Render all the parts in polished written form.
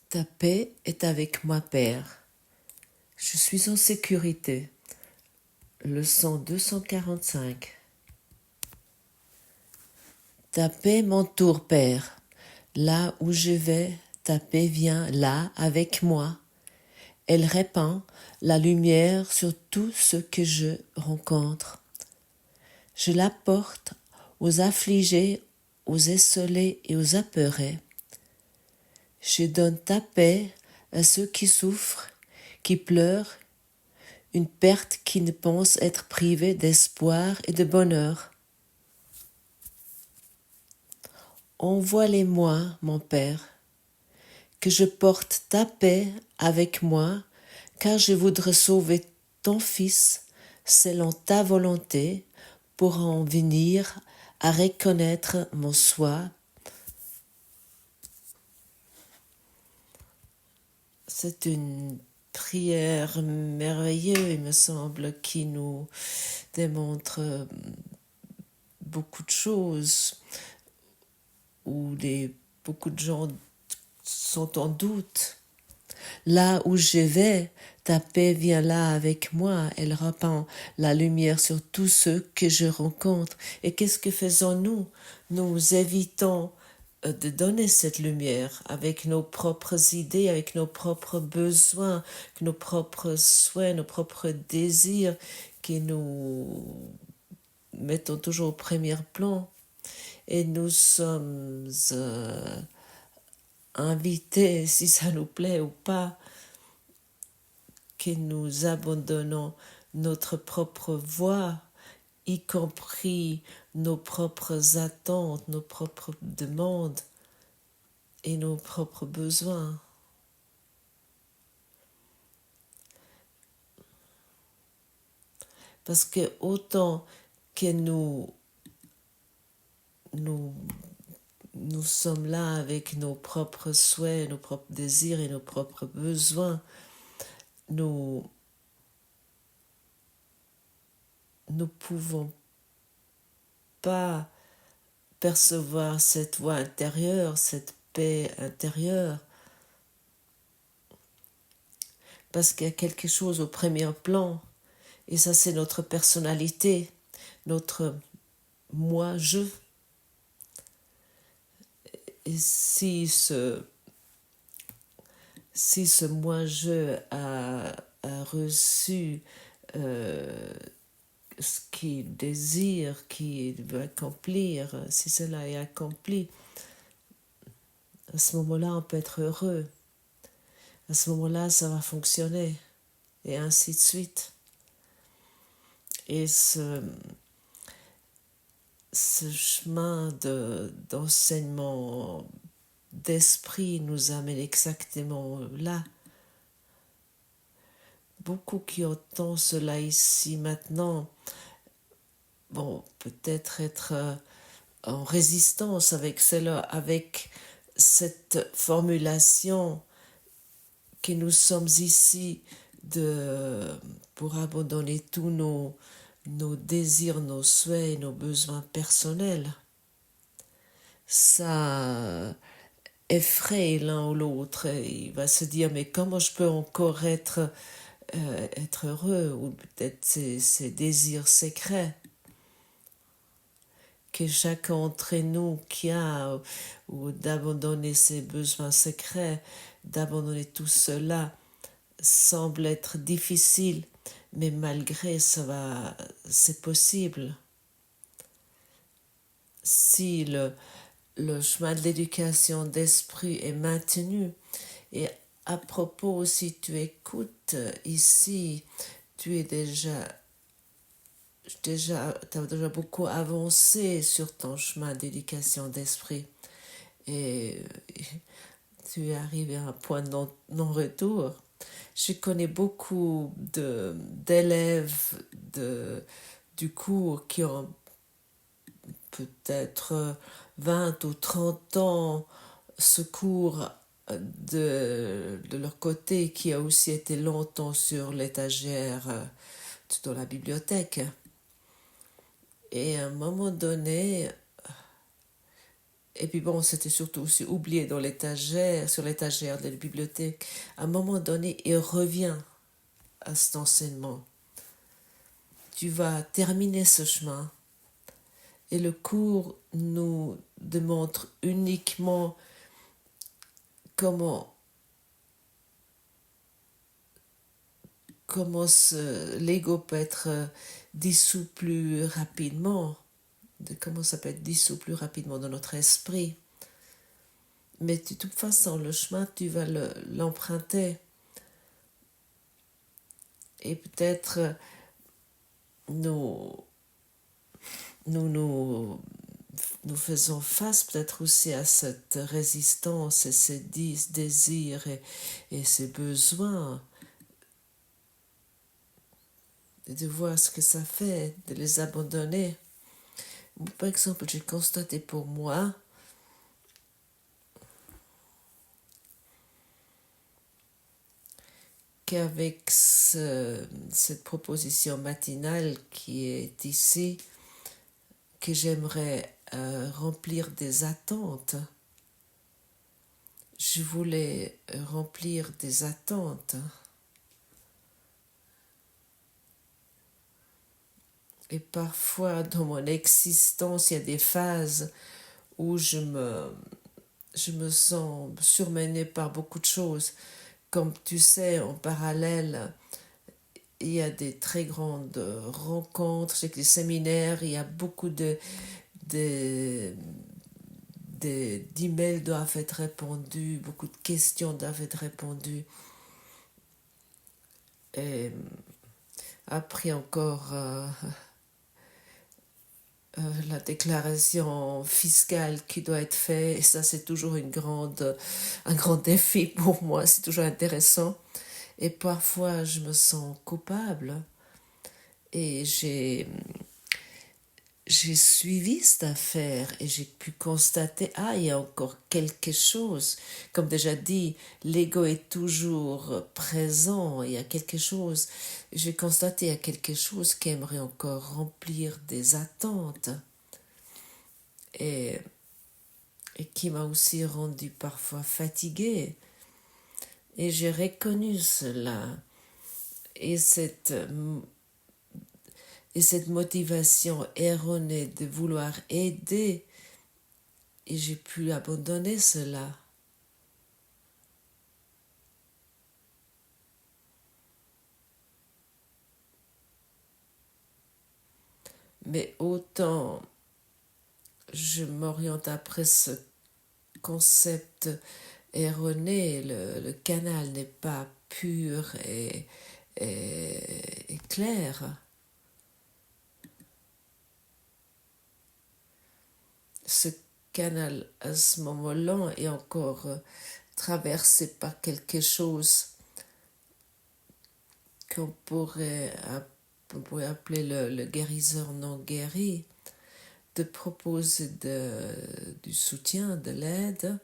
Ta paix est avec moi, Père. Je suis en sécurité. Leçon 245. Ta paix m'entoure, Père. Là où je vais, ta paix vient là avec moi. Elle répand la lumière sur tout ce que je rencontre. Je la porte aux affligés, aux essolés et aux apeurés. Je donne ta paix à ceux qui souffrent, qui pleurent, une perte qui ne pense être privée d'espoir et de bonheur. Envoie-les-moi, mon Père, que je porte ta paix avec moi, car je voudrais sauver ton Fils selon ta volonté, pour en venir à reconnaître mon soi. C'est une prière merveilleuse, il me semble, qui nous démontre beaucoup de choses, où beaucoup de gens sont en doute. Là où je vais, ta paix vient là avec moi, elle répand la lumière sur tous ceux que je rencontre. Et qu'est-ce que faisons-nous? Nous évitons de donner cette lumière avec nos propres idées, avec nos propres besoins, nos propres souhaits, nos propres désirs qui nous mettons toujours au premier plan. Et nous sommes invités, si ça nous plaît ou pas, que nous abandonnons notre propre voie, y compris nos propres attentes, nos propres demandes et nos propres besoins. Parce que autant que nous sommes là avec nos propres souhaits, nos propres désirs et nos propres besoins, nous ne pouvons pas percevoir cette voix intérieure, cette paix intérieure, parce qu'il y a quelque chose au premier plan, et ça c'est notre personnalité, notre moi-je. Et si ce moi-je a reçu ce qu'il désire, qu'il veut accomplir, si cela est accompli, à ce moment-là, on peut être heureux. À ce moment-là, ça va fonctionner. Et ainsi de suite. Et ce chemin d'enseignement d'esprit nous amène exactement là. Beaucoup qui entendent cela ici maintenant, peut-être être en résistance avec cela, avec cette formulation que nous sommes ici pour abandonner tous nos désirs, nos souhaits, nos besoins personnels. Ça effraie l'un ou l'autre. Il va se dire, mais comment je peux encore être heureux, ou peut-être ces désirs secrets que chacun d'entre nous qui a, ou d'abandonner ses besoins secrets, d'abandonner tout cela, semble être difficile, mais malgré ça c'est possible. Si le chemin de l'éducation d'esprit est maintenu, et à propos, si tu écoutes ici, tu es t'as déjà beaucoup avancé sur ton chemin d'éducation d'esprit, et tu es arrivé à un point de non-retour. Je connais beaucoup d'élèves du cours qui ont peut-être 20 ou 30 ans ce cours de leur côté, qui a aussi été longtemps sur l'étagère dans la bibliothèque. Et à un moment donné, Et puis bon, c'était surtout aussi oublié dans l'étagère, sur l'étagère de la bibliothèque. À un moment donné, il revient à cet enseignement. Tu vas terminer ce chemin et le cours nous démontre uniquement comment l'ego peut être dissous plus rapidement, comment ça peut être dissous plus rapidement dans notre esprit. Mais de toute façon, le chemin, tu vas l'emprunter. Et peut-être nous, nous faisons face peut-être aussi à cette résistance et ces désirs et ces besoins, de voir ce que ça fait, de les abandonner. Par exemple, j'ai constaté pour moi qu'avec cette proposition matinale qui est ici, que j'aimerais remplir des attentes. Je voulais remplir des attentes. Et parfois, dans mon existence, il y a des phases où je me sens surmenée par beaucoup de choses. Comme tu sais, en parallèle, il y a des très grandes rencontres, j'ai des séminaires, il y a beaucoup d'emails doivent être répondus, beaucoup de questions doivent être répondues. Et après encore la déclaration fiscale qui doit être faite, et ça c'est toujours un grand défi pour moi, c'est toujours intéressant. Et parfois je me sens coupable et j'ai suivi cette affaire et j'ai pu constater, il y a encore quelque chose. Comme déjà dit, l'ego est toujours présent, il y a quelque chose. J'ai constaté, il y a quelque chose qui aimerait encore remplir des attentes et qui m'a aussi rendu parfois fatiguée. Et j'ai reconnu cela. Et cette motivation erronée de vouloir aider, et j'ai pu abandonner cela. Mais autant je m'oriente après ce concept erroné, le canal n'est pas pur et clair. Ce canal, à ce moment-là, est encore traversé par quelque chose qu'on pourrait appeler le guérisseur non guéri, de proposer du soutien, de l'aide,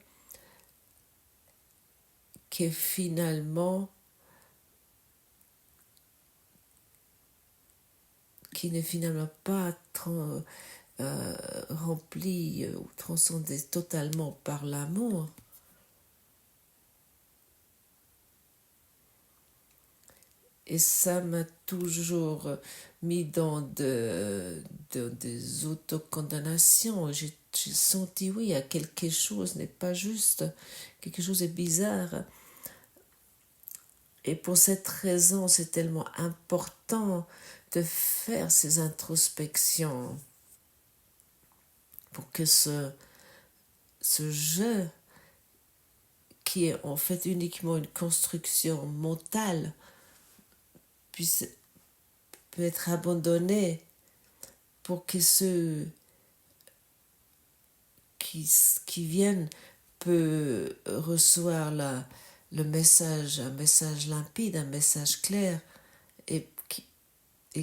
qui finalement qui n'est finalement pas rempli ou transcendé totalement par l'amour. Et ça m'a toujours mis dans des autocondamnations. J'ai senti, oui, il y a quelque chose n'est pas juste, quelque chose est bizarre. Et pour cette raison, c'est tellement important de faire ces introspections pour que ce jeu, qui est en fait uniquement une construction mentale, peut être abandonné pour que ceux qui viennent peuvent recevoir le message, un message limpide, un message clair, et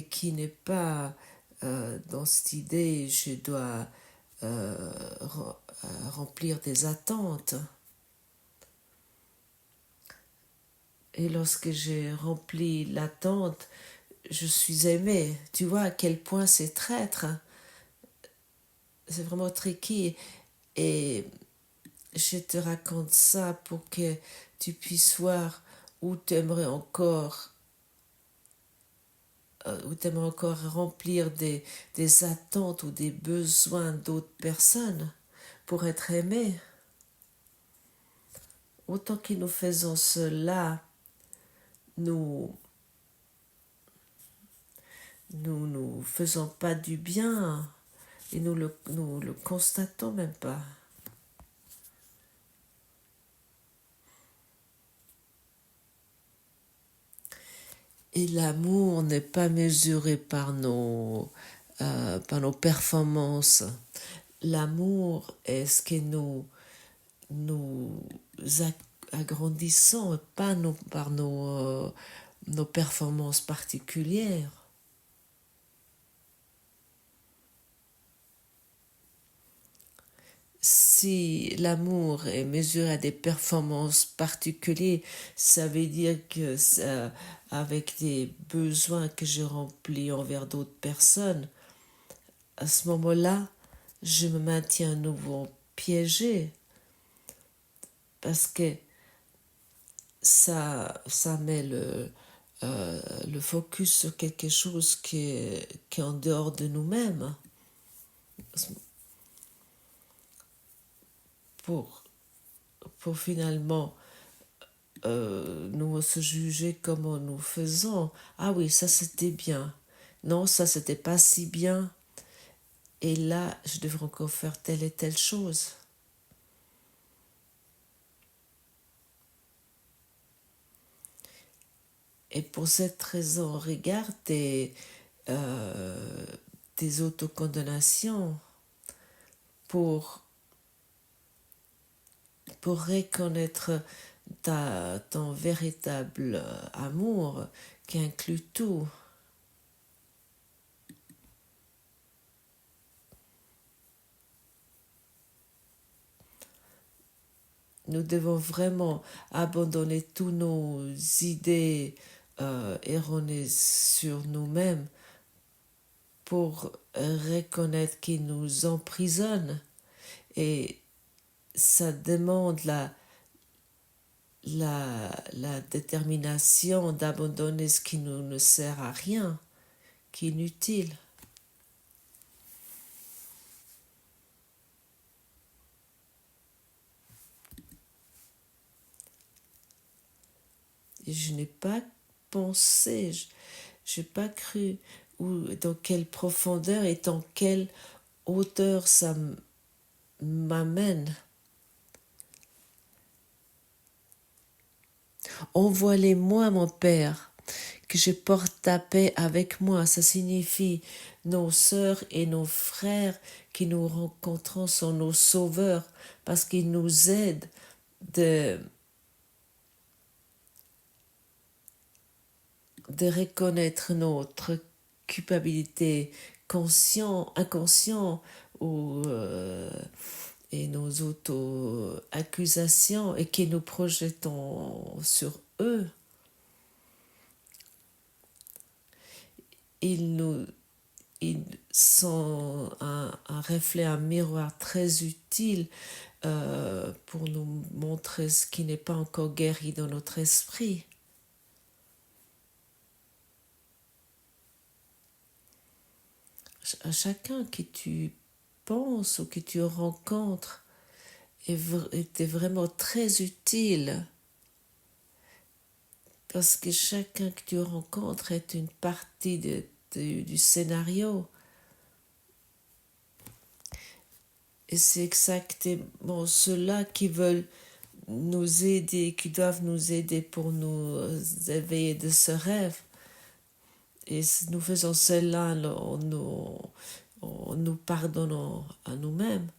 qui n'est pas dans cette idée je dois remplir des attentes. Et lorsque j'ai rempli l'attente, je suis aimée. Tu vois à quel point c'est traître. C'est vraiment tricky. Et je te raconte ça pour que tu puisses voir où tu aimerais encore remplir des attentes ou des besoins d'autres personnes pour être aimé. Autant que nous faisons cela, nous faisons pas du bien et nous le constatons même pas. Et l'amour n'est pas mesuré par nos performances. L'amour est ce que nous agrandissons, pas par nos performances particulières. Si l'amour est mesuré à des performances particulières, ça veut dire que avec des besoins que je remplis envers d'autres personnes, à ce moment-là, je me maintiens à nouveau piégé parce que ça met le focus sur quelque chose qui est en dehors de nous-mêmes pour finalement nous se juger comment nous faisons. Ah oui, ça c'était bien. Non, ça c'était pas si bien. Et là, je devrais encore faire telle et telle chose. Et pour cette raison, regarde tes autocondamnations pour reconnaître ton véritable amour qui inclut tout. Nous devons vraiment abandonner toutes nos idées erronées sur nous-mêmes pour reconnaître qu'ils nous emprisonnent. Et ça demande la détermination d'abandonner ce qui nous ne sert à rien, qui est inutile. Et je n'ai pas pensé, je n'ai pas cru dans quelle profondeur et dans quelle hauteur ça m'amène. Envoie-les-moi, mon Père, que je porte ta paix avec moi. Ça signifie nos sœurs et nos frères qui nous rencontrons sont nos sauveurs parce qu'ils nous aident de reconnaître notre culpabilité inconscient et nos auto-accusations et que nous projetons sur eux. Ils sont un reflet, un miroir très utile pour nous montrer ce qui n'est pas encore guéri dans notre esprit. À chacun que tu penses ou que tu rencontres était vraiment très utile parce que chacun que tu rencontres est une partie du scénario. Et c'est exactement ceux-là qui veulent nous aider, qui doivent nous aider pour nous éveiller de ce rêve. Et nous faisons cela en nous pardonnant à nous-mêmes.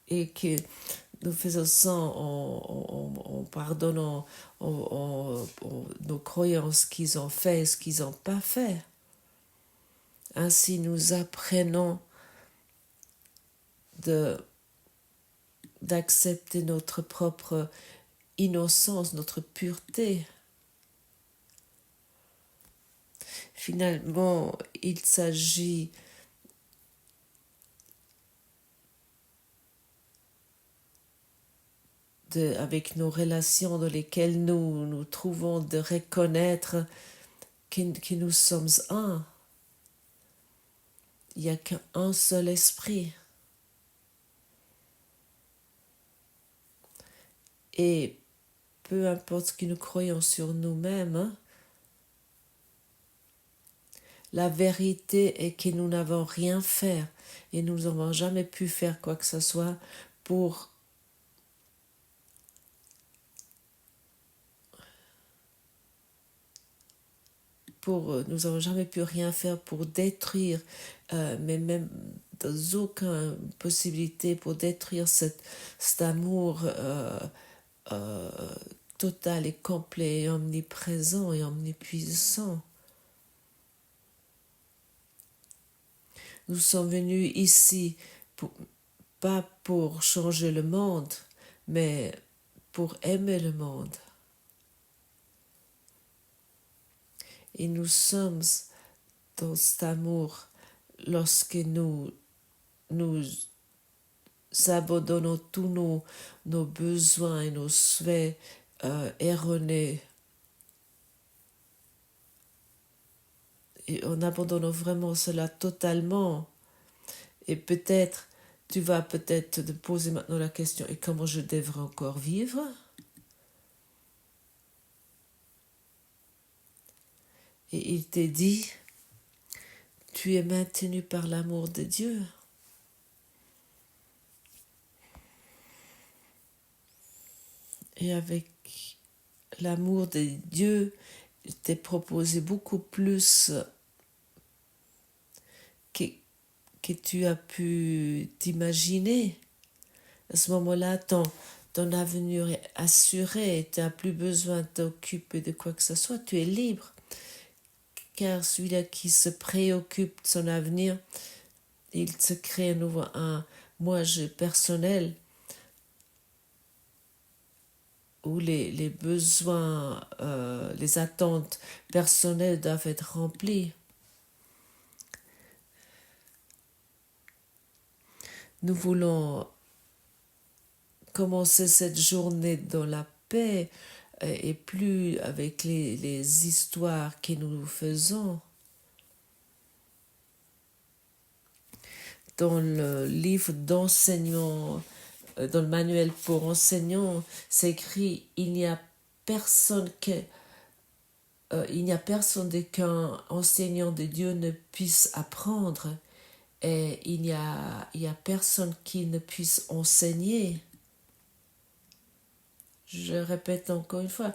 Et que nous faisons ça en pardonnant nos croyances qu'ils ont fait et ce qu'ils n'ont pas fait. Ainsi, nous apprenons d'accepter notre propre innocence, notre pureté. Finalement, il s'agit avec nos relations dans lesquelles nous trouvons de reconnaître que nous sommes un. Il n'y a qu'un seul esprit. Et peu importe ce que nous croyons sur nous-mêmes, la vérité est que nous n'avons rien fait et nous n'avons jamais pu faire quoi que ce soit pour nous n'avons jamais pu rien faire pour détruire, mais même dans aucune possibilité pour détruire cet amour total et complet et omniprésent et omnipuissant. Nous sommes venus ici pas pour changer le monde, mais pour aimer le monde. Et nous sommes dans cet amour lorsque nous abandonnons tous nos besoins et nos souhaits erronés. Et en abandonnant vraiment cela totalement. Et peut-être, tu vas peut-être te poser maintenant la question, et comment je devrais encore vivre? Et il t'est dit, tu es maintenu par l'amour de Dieu. Et avec l'amour de Dieu, il t'est proposé beaucoup plus que tu as pu t'imaginer. À ce moment-là, ton avenir est assuré, tu n'as plus besoin de t'occuper de quoi que ce soit, tu es libre. Car celui-là qui se préoccupe de son avenir, il se crée à nouveau un moi-je personnel où les besoins, les attentes personnelles doivent être remplies. Nous voulons commencer cette journée dans la paix et plus avec les histoires que nous faisons. Dans le livre d'enseignement, dans le manuel pour enseignants, c'est écrit il n'y a personne qu'un enseignant de Dieu ne puisse apprendre, et il n'y a personne qui ne puisse enseigner. Je répète encore une fois,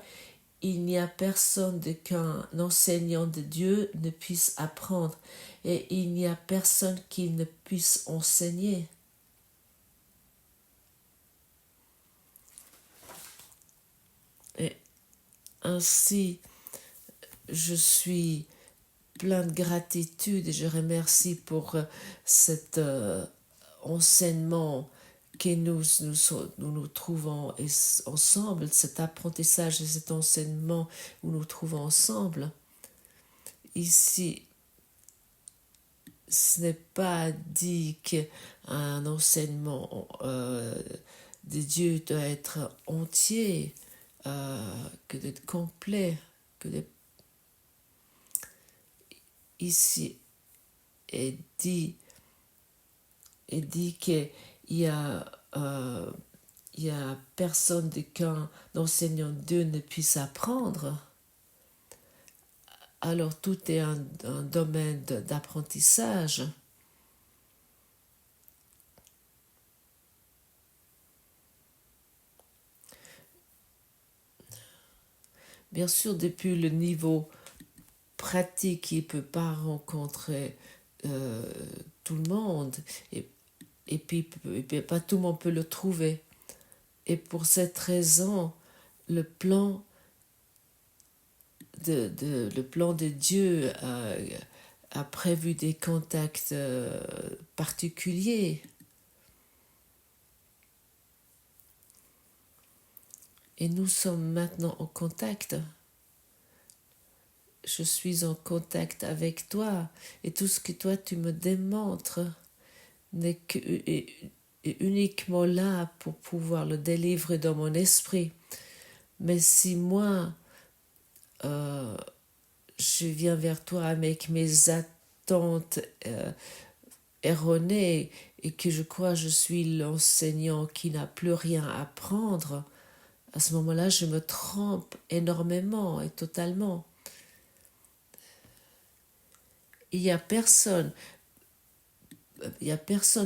il n'y a personne qu'un enseignant de Dieu ne puisse apprendre, et il n'y a personne qui ne puisse enseigner. Et ainsi, je suis plein de gratitude et je remercie pour cet enseignement que nous trouvons ensemble, cet apprentissage et cet enseignement où nous trouvons ensemble. Ici, ce n'est pas dit qu'un enseignement de Dieu doit être entier, que d'être complet, que d'être ici est dit qu'il y a personne qu'un enseignant de Dieu ne puisse apprendre. Alors tout est un domaine d'apprentissage. Bien sûr, depuis le niveau pratique, il ne peut pas rencontrer tout le monde. Et puis, pas tout le monde peut le trouver. Et pour cette raison, le plan de Dieu a prévu des contacts particuliers. Et nous sommes maintenant en contact. Je suis en contact avec toi. Et tout ce que toi tu me démontres n'est est uniquement là pour pouvoir le délivrer dans mon esprit. Mais si moi, je viens vers toi avec mes attentes erronées et que je crois que je suis l'enseignant qui n'a plus rien à apprendre, à ce moment-là, je me trompe énormément et totalement. Il n'y a personne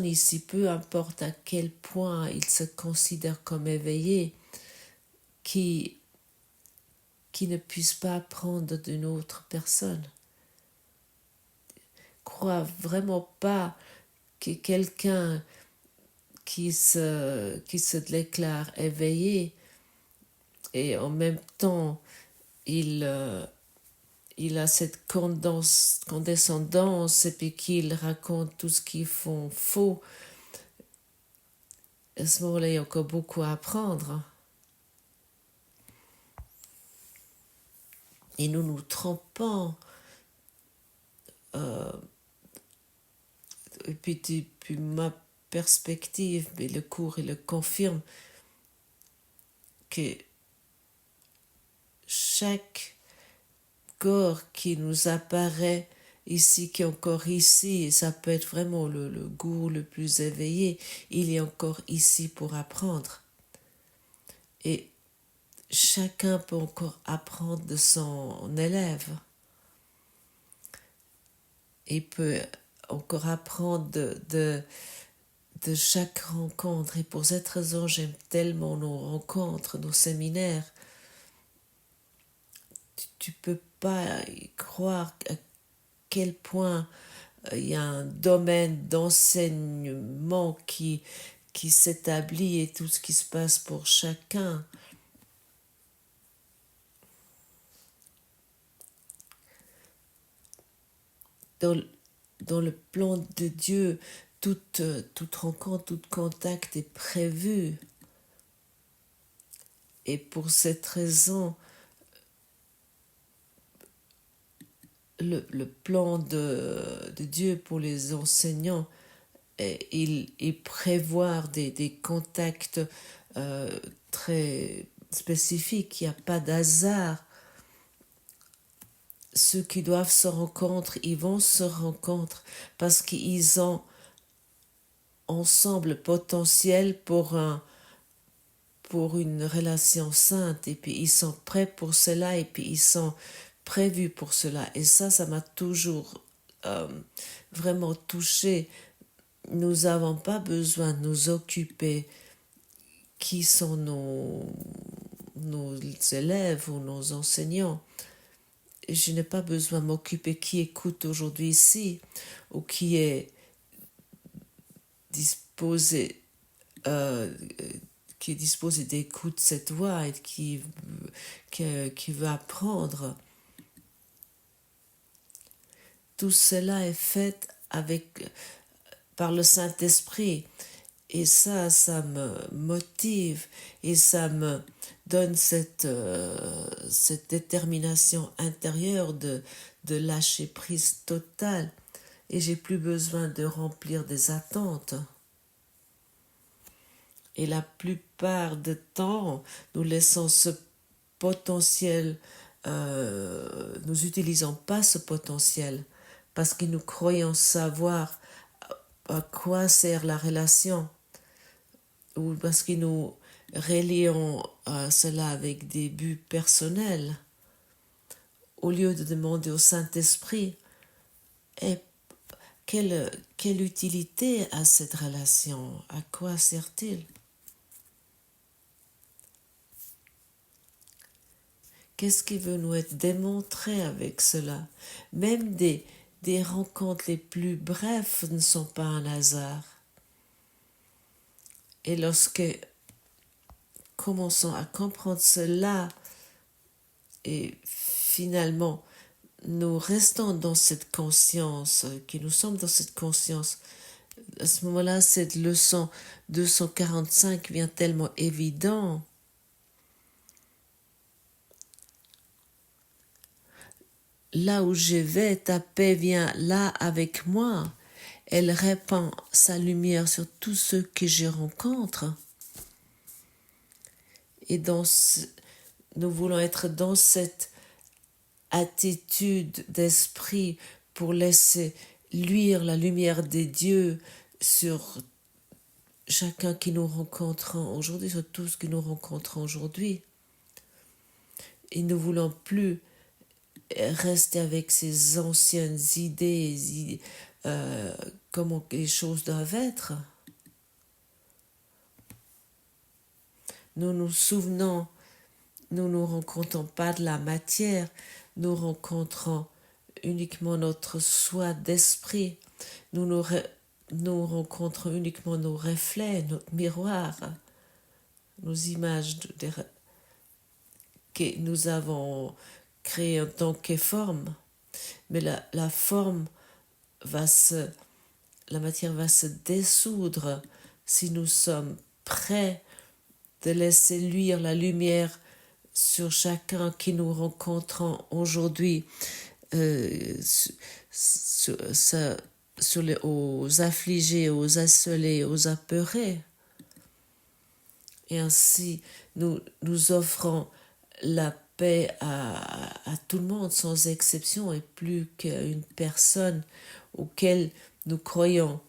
ici, peu importe à quel point il se considère comme éveillé, qui ne puisse pas apprendre d'une autre personne. Crois vraiment pas que quelqu'un qui se déclare éveillé et en même temps il a cette condescendance et puis qu'il raconte tout ce qu'ils font faux. À ce moment-là, il y a encore beaucoup à apprendre. Et nous nous trompons. Et puis, depuis ma perspective, mais le cours il le confirme, que chaque corps qui nous apparaît ici, qui est encore ici, et ça peut être vraiment le gourou le plus éveillé, il est encore ici pour apprendre. Et chacun peut encore apprendre de son élève. Il peut encore apprendre de chaque rencontre. Et pour cette raison, j'aime tellement nos rencontres, nos séminaires. Tu peux pas y croire à quel point il y a un domaine d'enseignement qui s'établit et tout ce qui se passe pour chacun. Dans le plan de Dieu, toute rencontre, tout contact est prévu. Et pour cette raison, le plan de Dieu pour les enseignants, il prévoit des contacts très spécifiques. Il n'y a pas d'hasard. Ceux qui doivent se rencontrer, ils vont se rencontrer parce qu'ils ont ensemble potentiel pour une relation sainte, et puis ils sont prêts pour cela, et puis ils sont prévus pour cela. Et ça m'a toujours vraiment touchée. Nous n'avons pas besoin de nous occuper qui sont nos élèves ou nos enseignants. Je n'ai pas besoin de m'occuper qui écoute aujourd'hui ici ou qui est disposé d'écouter cette voix et qui veut apprendre. Tout cela est fait par le Saint-Esprit. Et ça me motive et ça me donne cette détermination intérieure de lâcher prise totale. Et j'ai plus besoin de remplir des attentes. Et la plupart du temps, nous laissons ce potentiel, nous n'utilisons pas ce potentiel parce que nous croyons savoir à quoi sert la relation, ou parce que nous relions cela avec des buts personnels, au lieu de demander au Saint-Esprit quelle utilité a cette relation, à quoi sert-il? Qu'est-ce qui veut nous être démontré avec cela? Même des rencontres les plus brèves ne sont pas un hasard. Et lorsque commençons à comprendre cela, et finalement nous restons dans cette conscience, que nous sommes dans cette conscience, à ce moment-là, cette leçon 245 vient tellement évident. Là où je vais, ta paix vient là avec moi. elle répand sa lumière sur tous ceux que je rencontre. Et nous voulons être dans cette attitude d'esprit pour laisser luire la lumière des dieux sur chacun qui nous rencontrons aujourd'hui, sur tous qui nous rencontrons aujourd'hui. Et ne voulons plus rester avec ces anciennes idées, comment les choses doivent être. Nous nous souvenons, nous ne rencontrons pas de la matière, nous rencontrons uniquement notre soi d'esprit. Nous rencontrons uniquement nos reflets, notre miroir, nos images que nous avons créées en tant que forme. Mais la forme la matière va se dissoudre si nous sommes prêts de laisser luire la lumière sur chacun qui nous rencontrons aujourd'hui, aux affligés, aux assolés, aux apeurés. Et ainsi, nous offrons la paix à tout le monde, sans exception, et plus qu'à une personne auquel nous croyons,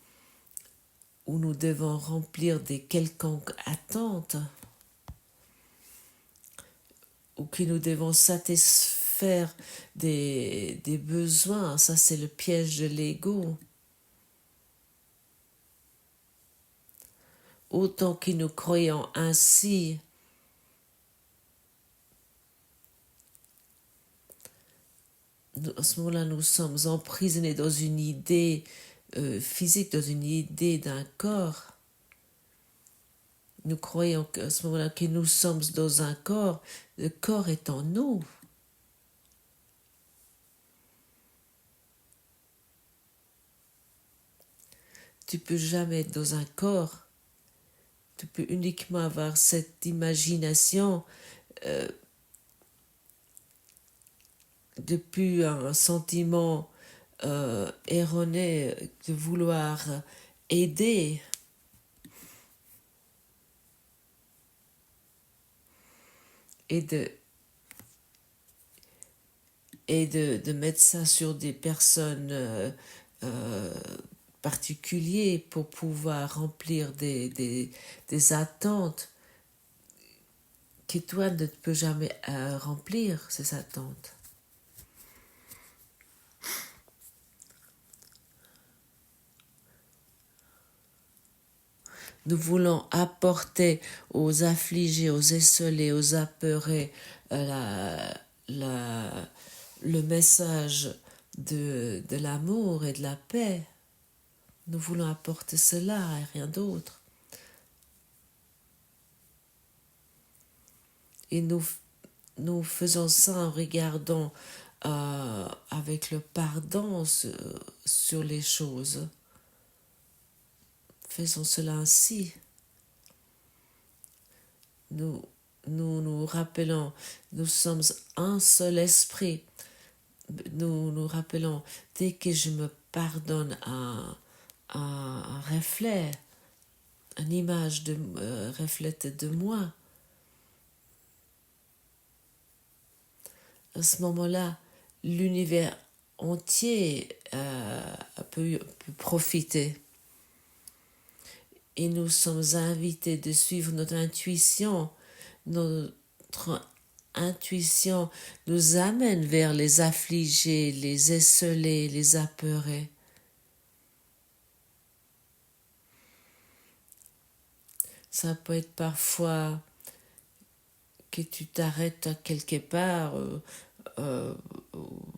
où nous devons remplir des quelconques attentes, ou que nous devons satisfaire des besoins. Ça, c'est le piège de l'ego. Autant que nous croyons ainsi, à ce moment-là, nous sommes emprisonnés dans une idée physique, dans une idée d'un corps. Nous croyons qu'à ce moment-là que nous sommes dans un corps, le corps est en nous. Tu peux jamais être dans un corps. Tu peux uniquement avoir cette imagination depuis un sentiment erroné de vouloir aider. Et de mettre ça sur des personnes particulières pour pouvoir remplir des attentes que toi ne peux jamais remplir, ces attentes. Nous voulons apporter aux affligés, aux esselés, aux apeurés le message de l'amour et de la paix. Nous voulons apporter cela et rien d'autre. Et nous faisons ça en regardant avec le pardon sur les choses. Faisons cela ainsi. Nous rappelons, nous sommes un seul esprit. Nous rappelons, dès que je me pardonne un reflet, une image reflète de moi, à ce moment-là, l'univers entier peut profiter. Et nous sommes invités de suivre notre intuition. Notre intuition nous amène vers les affligés, les esselés, les apeurés. Ça peut être parfois que tu t'arrêtes à quelque part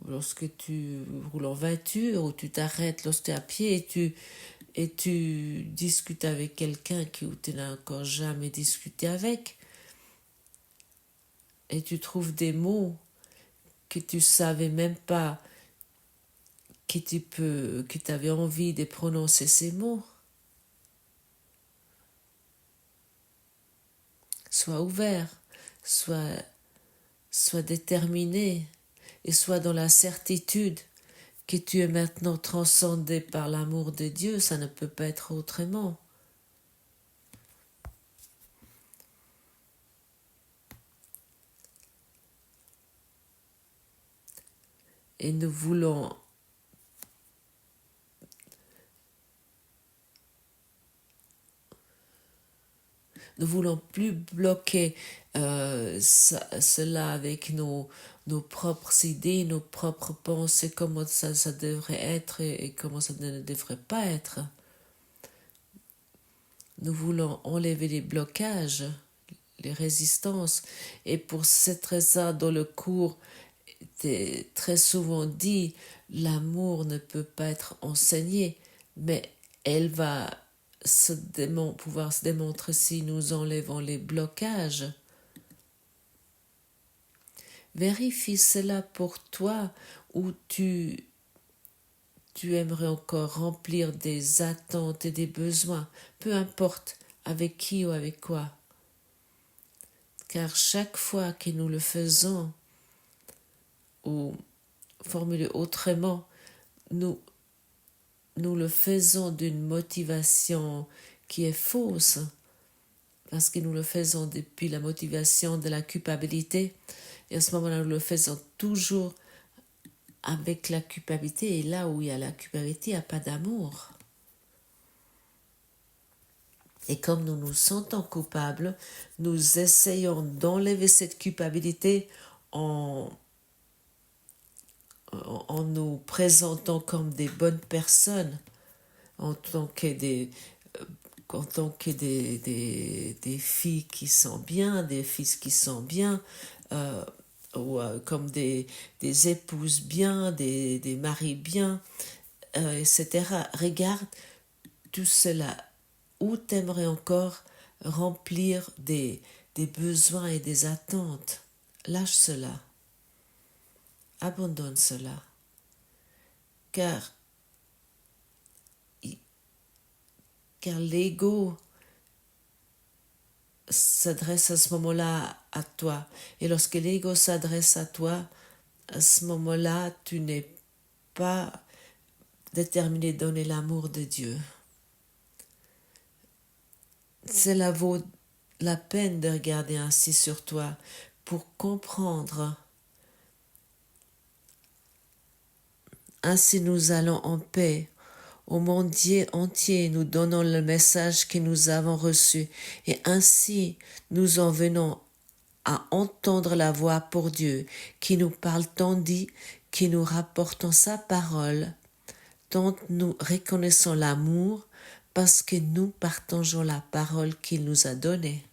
lorsque tu roules en voiture, ou tu t'arrêtes lorsque tu es à pied et tu discutes avec quelqu'un que tu n'as encore jamais discuté avec, et tu trouves des mots que tu savais même pas que tu avais envie de prononcer ces mots. Sois ouvert, sois déterminé, et sois dans la certitude que tu es maintenant transcendé par l'amour de Dieu, ça ne peut pas être autrement. Et nous voulons plus bloquer cela avec nos propres idées, nos propres pensées, comment ça devrait être et comment ça ne devrait pas être. Nous voulons enlever les blocages, les résistances. Et pour cette raison, dans le cours, c'est très souvent dit, l'amour ne peut pas être enseigné, mais elle va pouvoir se démontrer si nous enlevons les blocages. Vérifie cela pour toi où tu aimerais encore remplir des attentes et des besoins, peu importe avec qui ou avec quoi. Car chaque fois que nous le faisons, ou formulé autrement, nous le faisons d'une motivation qui est fausse, parce que nous le faisons depuis la motivation de la culpabilité, et à ce moment-là, nous le faisons toujours avec la culpabilité, et là où il y a la culpabilité, il n'y a pas d'amour. Et comme nous nous sentons coupables, nous essayons d'enlever cette culpabilité en nous présentant comme des bonnes personnes, en tant que des filles qui sont bien, des fils qui sont bien, ou comme des épouses bien, des maris bien, etc. Regarde tout cela. Où t'aimerais encore remplir des besoins et des attentes? Lâche cela. Abandonne cela. Car l'ego s'adresse à ce moment-là à toi. Et lorsque l'ego s'adresse à toi, à ce moment-là, tu n'es pas déterminé à donner l'amour de Dieu. Cela vaut la peine de regarder ainsi sur toi pour comprendre. Ainsi nous allons en paix. Au monde entier, nous donnons le message que nous avons reçu, et ainsi nous en venons à entendre la voix pour Dieu, qui nous parle tant dit, qui nous rapportons sa parole, tant nous reconnaissons l'amour, parce que nous partageons la parole qu'il nous a donnée.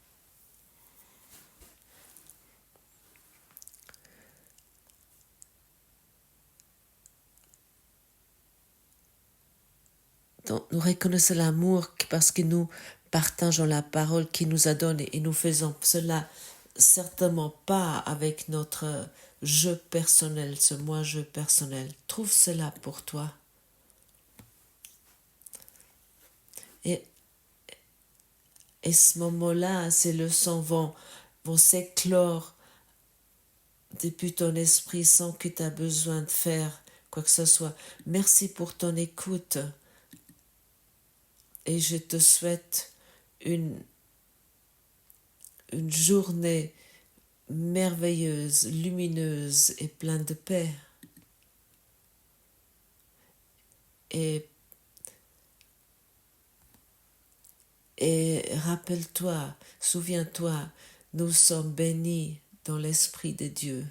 Donc, nous reconnaissons l'amour parce que nous partageons la parole qu'il nous a donnée, et nous faisons cela certainement pas avec notre je personnel, ce moi-je personnel. Trouve cela pour toi. Et ce moment-là, ces leçons vont s'éclore depuis ton esprit sans que tu aies besoin de faire quoi que ce soit. Merci pour ton écoute. Et je te souhaite une journée merveilleuse, lumineuse et pleine de paix. Et rappelle-toi, souviens-toi, nous sommes bénis dans l'Esprit de Dieu.